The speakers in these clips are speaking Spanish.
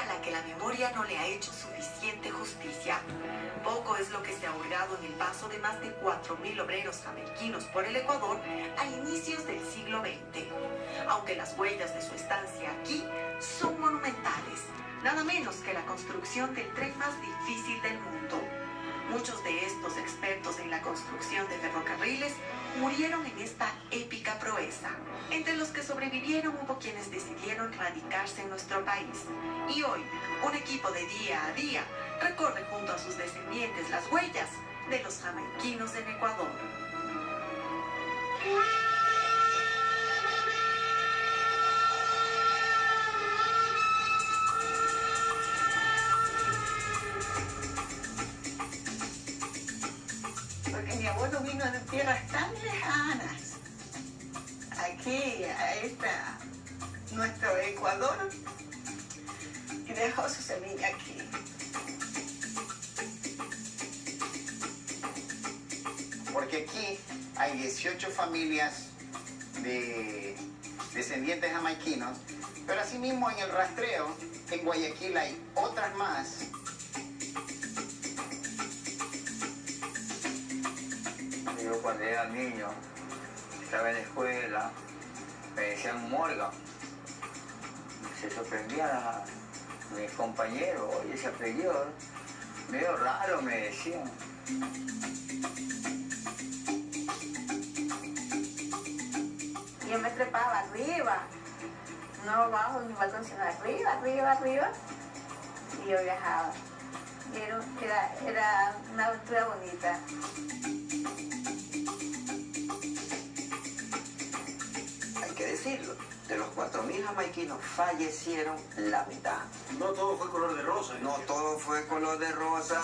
a la que la memoria no le ha hecho suficiente justicia. Poco es lo que se ha hurgado en el paso de más de 4.000 obreros jamaiquinos por el Ecuador a inicios del siglo XX. Aunque las huellas de su estancia aquí son monumentales, nada menos que la construcción del tren más difícil del mundo. Muchos de estos expertos en la construcción de ferrocarriles murieron en esta épica proeza. Entre los que sobrevivieron hubo quienes decidieron radicarse en nuestro país. Y hoy, un equipo de día a día recorre junto a sus descendientes las huellas de los jamaiquinos en Ecuador. Porque mi abuelo vino de tierras tan lejanas, aquí a nuestro Ecuador, y dejó su semilla aquí. Porque aquí hay 18 familias de descendientes jamaiquinos, pero asimismo en el rastreo, en Guayaquil hay otras más. Yo cuando era niño, estaba en la escuela, me decían Morgan. Se sorprendía mis compañeros, oye, ese apellido, medio raro me decían. Yo me trepaba arriba, no abajo ni balcón, sino arriba, y yo viajaba. Y era una aventura bonita. Hay que decirlo, de los 4.000 jamaiquinos fallecieron la mitad. No todo fue color de rosa. No todo fue color de rosa.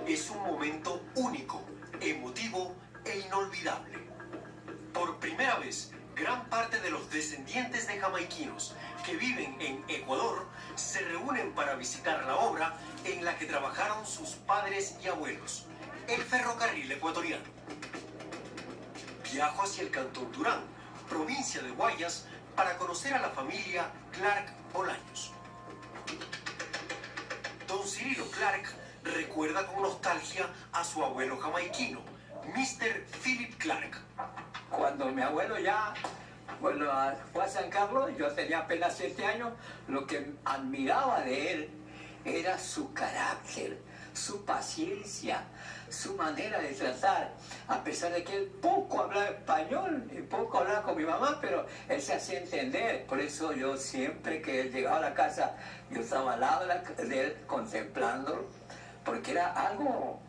Es un momento único, emotivo e inolvidable. Por primera vez, gran parte de los descendientes de jamaiquinos que viven en Ecuador se reúnen para visitar la obra en la que trabajaron sus padres y abuelos, el ferrocarril ecuatoriano. Viajo hacia el Cantón Durán, provincia de Guayas, para conocer a la familia Clark Bolaños. Don Cirilo Clark recuerda con nostalgia a su abuelo jamaiquino, Mr. Philip Clark. Cuando mi abuelo ya fue a San Carlos, yo tenía apenas 7 años, lo que admiraba de él era su carácter, su paciencia, su manera de tratar, a pesar de que él poco hablaba español y poco hablaba con mi mamá, pero él se hacía entender. Por eso yo siempre que él llegaba a la casa, yo estaba al lado de él contemplándolo, porque era algo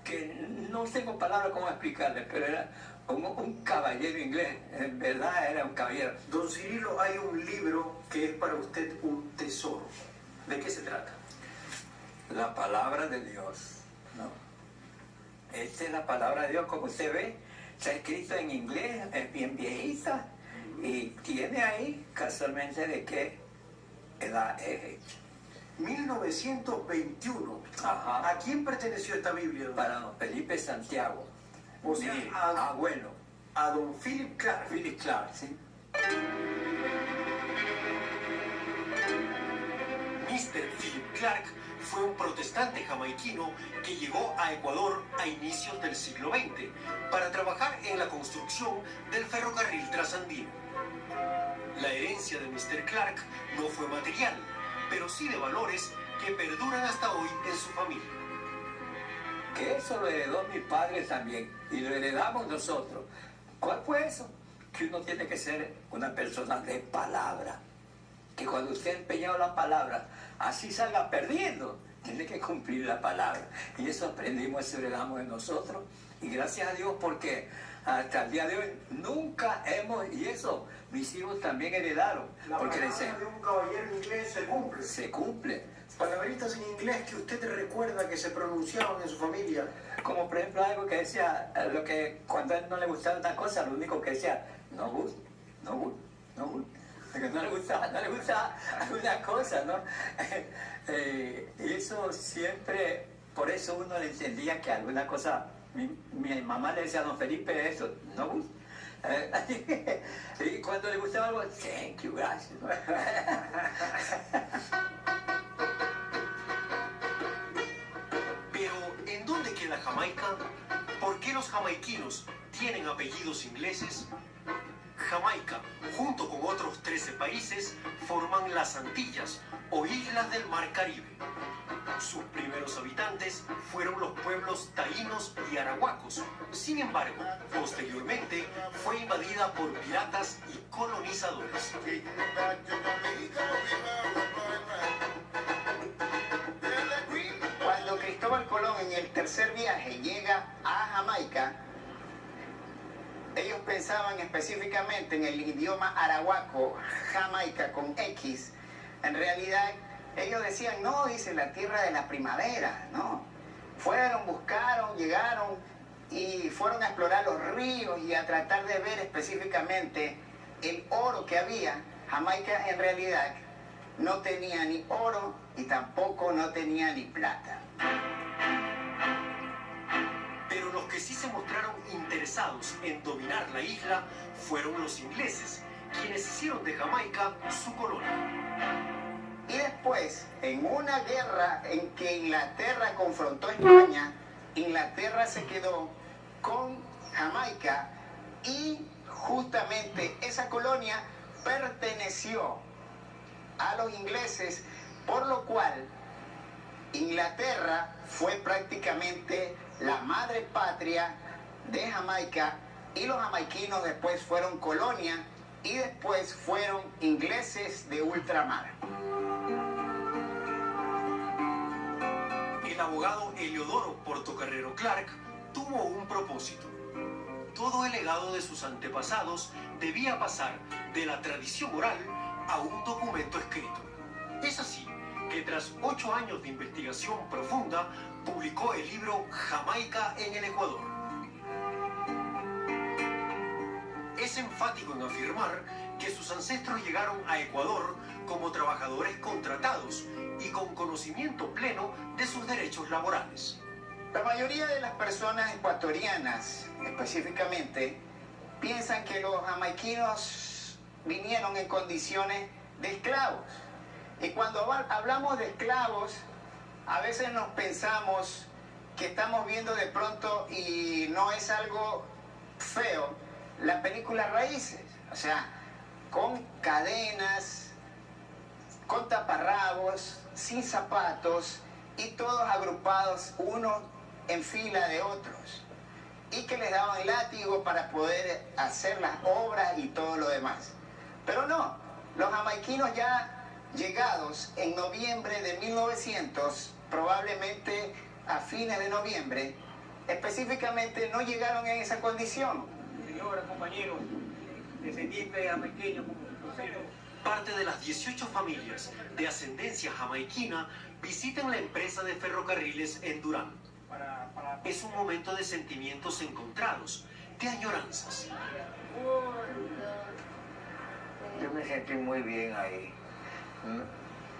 que no tengo palabras cómo explicarle, pero era como un caballero inglés, en verdad era un caballero. Don Cirilo, hay un libro que es para usted un tesoro. ¿De qué se trata? La palabra de Dios, ¿no? Esta es la palabra de Dios, como usted ve, está escrito en inglés, es bien viejita, y tiene ahí casualmente de qué edad es hecha. 1921. Ajá. ¿A quién perteneció esta Biblia, don? Para don Felipe Santiago, O sea, mi a- abuelo, A don Philip Clark. Philip Clark, ¿sí? Mr. Philip Clark fue un protestante jamaiquino que llegó a Ecuador a inicios del siglo XX para trabajar en la construcción del ferrocarril trasandino. La herencia de Mr. Clark no fue material, pero sí de valores que perduran hasta hoy en su familia. Que eso lo heredó mi padre también, y lo heredamos nosotros. ¿Cuál fue eso? Que uno tiene que ser una persona de palabra. Que cuando usted ha empeñado la palabra, así salga perdiendo, tiene que cumplir la palabra. Y eso aprendimos, eso heredamos de nosotros. Y gracias a Dios porque hasta el día de hoy nunca hemos, y eso mis hijos también heredaron. Porque les de un caballero inglés se cumple. se cumple. Palabritas en inglés que usted recuerda que se pronunciaban en su familia. Como por ejemplo algo que decía, lo que cuando a él no le gustaba una cosa, lo único que decía, no good, no good, no good. Porque no le gustaba alguna cosa, ¿no? Y eso siempre, por eso uno le entendía que alguna cosa, mi mamá le decía a don Felipe eso, no good. Y cuando le gustaba algo, thank you, gracias. Pero, ¿en dónde queda Jamaica? ¿Por qué los jamaiquinos tienen apellidos ingleses? Jamaica, junto con otros 13 países, forman las Antillas o Islas del Mar Caribe. Sus primeros habitantes fueron los pueblos taínos y arahuacos. Sin embargo, posteriormente fue invadida por piratas y colonizadores. Cuando Cristóbal Colón en el tercer viaje llega a Jamaica, ellos pensaban específicamente en el idioma arahuaco, Jamaica con X. En realidad, ellos decían, no, dice, la tierra de la primavera, ¿no? Fueron, buscaron, llegaron y fueron a explorar los ríos y a tratar de ver específicamente el oro que había. Jamaica en realidad no tenía ni oro y tampoco no tenía ni plata. Pero los que sí se mostraron interesados en dominar la isla fueron los ingleses, quienes hicieron de Jamaica su colonia. Y después, en una guerra en que Inglaterra confrontó a España, Inglaterra se quedó con Jamaica y justamente esa colonia perteneció a los ingleses, por lo cual Inglaterra fue prácticamente la madre patria de Jamaica y los jamaiquinos después fueron colonia y después fueron ingleses de ultramar. El abogado Eliodoro Portocarrero Clark tuvo un propósito. Todo el legado de sus antepasados debía pasar de la tradición oral a un documento escrito. Es así que tras 8 años de investigación profunda, publicó el libro Jamaica en el Ecuador. Es enfático en afirmar que sus ancestros llegaron a Ecuador como trabajadores contratados y con conocimiento pleno de sus derechos laborales. La mayoría de las personas ecuatorianas, específicamente, piensan que los jamaiquinos vinieron en condiciones de esclavos. Y cuando hablamos de esclavos, a veces nos pensamos que estamos viendo de pronto, y no es algo feo, la película Raíces. O sea, con cadenas, con taparrabos, sin zapatos, y todos agrupados uno en fila de otros. Y que les daban látigo para poder hacer las obras y todo lo demás. Pero no, los jamaiquinos ya llegados en noviembre de 1900, probablemente a fines de noviembre, específicamente no llegaron en esa condición. Señora, compañeros, descendientes jamaiqueños como ustedes. Parte de las 18 familias de ascendencia jamaiquina visitan la empresa de ferrocarriles en Durán. Es un momento de sentimientos encontrados, de añoranzas. Yo me sentí muy bien ahí.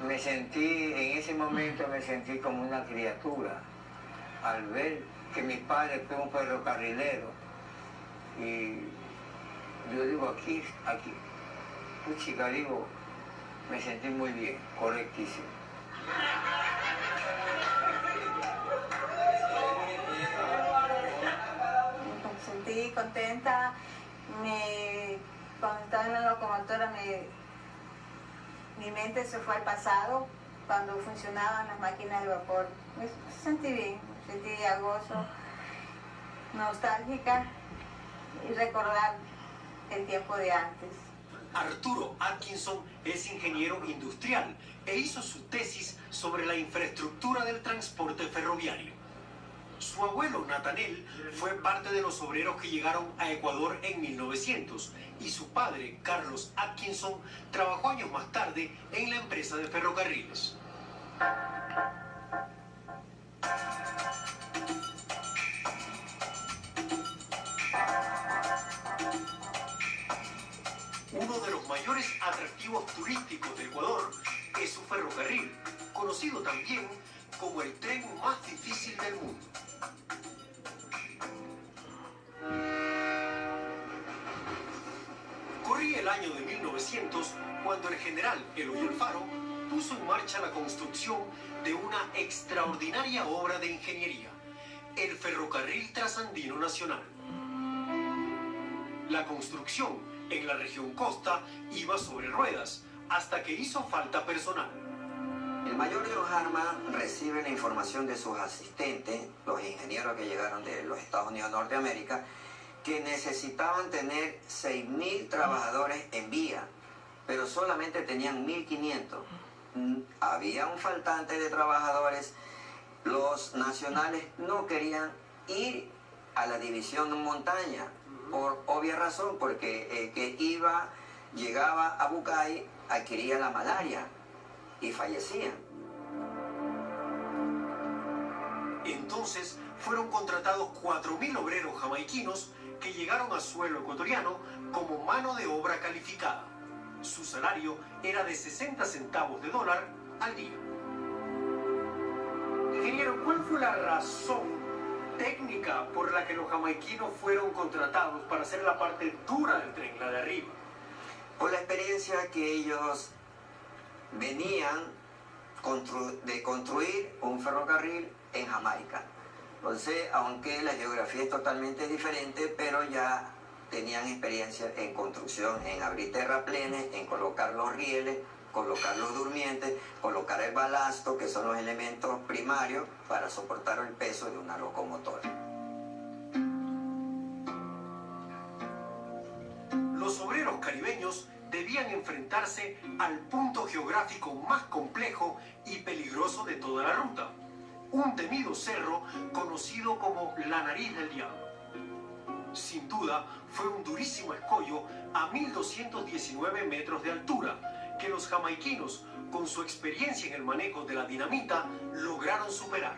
Me sentí, en ese momento me sentí como una criatura al ver que mi padre fue un ferrocarrilero. Y yo digo, aquí, puchica, digo, me sentí muy bien, correctísimo. Me sentí contenta, cuando estaba en la locomotora mi mente se fue al pasado, cuando funcionaban las máquinas de vapor. Me sentí bien, me sentí a gozo, nostálgica y recordar el tiempo de antes. Arturo Atkinson es ingeniero industrial e hizo su tesis sobre la infraestructura del transporte ferroviario. Su abuelo Natanel fue parte de los obreros que llegaron a Ecuador en 1900 y su padre, Carlos Atkinson, trabajó años más tarde en la empresa de ferrocarriles. Uno de los mayores atractivos turísticos de Ecuador es su ferrocarril, conocido también como el tren más difícil del mundo. el año de 1900 cuando el general Eloy Alfaro puso en marcha la construcción de una extraordinaria obra de ingeniería, el Ferrocarril Trasandino Nacional. La construcción en la región costa iba sobre ruedas hasta que hizo falta personal. El mayor de los armas recibe la información de sus asistentes, los ingenieros que llegaron de los Estados Unidos de Norteamérica, que necesitaban tener 6.000 trabajadores en vía, pero solamente tenían 1.500. Había un faltante de trabajadores. Los nacionales no querían ir a la división de montaña, por obvia razón, porque el que llegaba a Bucay adquiría la malaria y fallecían. Entonces fueron contratados 4.000 obreros jamaiquinos que llegaron a suelo ecuatoriano como mano de obra calificada. Su salario era de 60 centavos de dólar al día. Ingeniero, ¿cuál fue la razón técnica por la que los jamaiquinos fueron contratados para hacer la parte dura del tren, la de arriba? Por la experiencia que ellos venían de construir un ferrocarril en Jamaica. Entonces, aunque la geografía es totalmente diferente, pero ya tenían experiencia en construcción, en abrir terraplenes, en colocar los rieles, colocar los durmientes, colocar el balasto, que son los elementos primarios para soportar el peso de una locomotora. Los obreros caribeños debían enfrentarse al punto geográfico más complejo y peligroso de toda la ruta, un temido cerro conocido como la Nariz del Diablo. Sin duda, fue un durísimo escollo a 1.219 metros de altura que los jamaiquinos, con su experiencia en el manejo de la dinamita, lograron superar.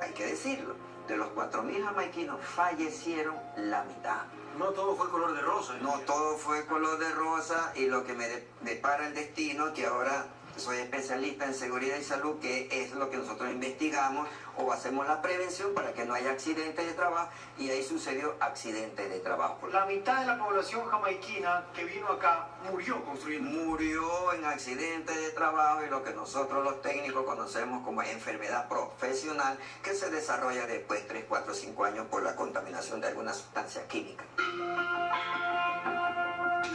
Hay que decirlo, de los 4.000 jamaiquinos fallecieron la mitad. No todo fue color de rosa. No todo fue color de rosa, y lo que me depara el destino, que ahora soy especialista en seguridad y salud, que es lo que nosotros investigamos o hacemos la prevención para que no haya accidentes de trabajo, y ahí sucedió accidente de trabajo. La mitad de la población jamaiquina que vino acá murió construyendo. Murió en accidentes de trabajo, y lo que nosotros los técnicos conocemos como enfermedad profesional, que se desarrolla después 3, 4, 5 años por la contaminación de alguna sustancia química.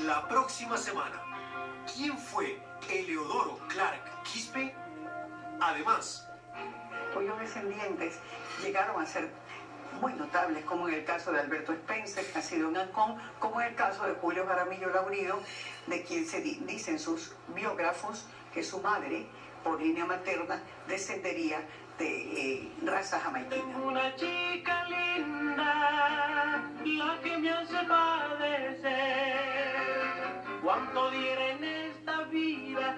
La próxima semana, ¿quién fue Eleodoro Clark Quispe? Además, cuyos descendientes llegaron a ser muy notables, como en el caso de Alberto Spencer, nacido en Ancón, como en el caso de Julio Jaramillo Laurido, de quien se dicen sus biógrafos que su madre, por línea materna, descendería de raza jamaiquina. Una chica linda, la que me hace padecer, cuánto diera en esta vida.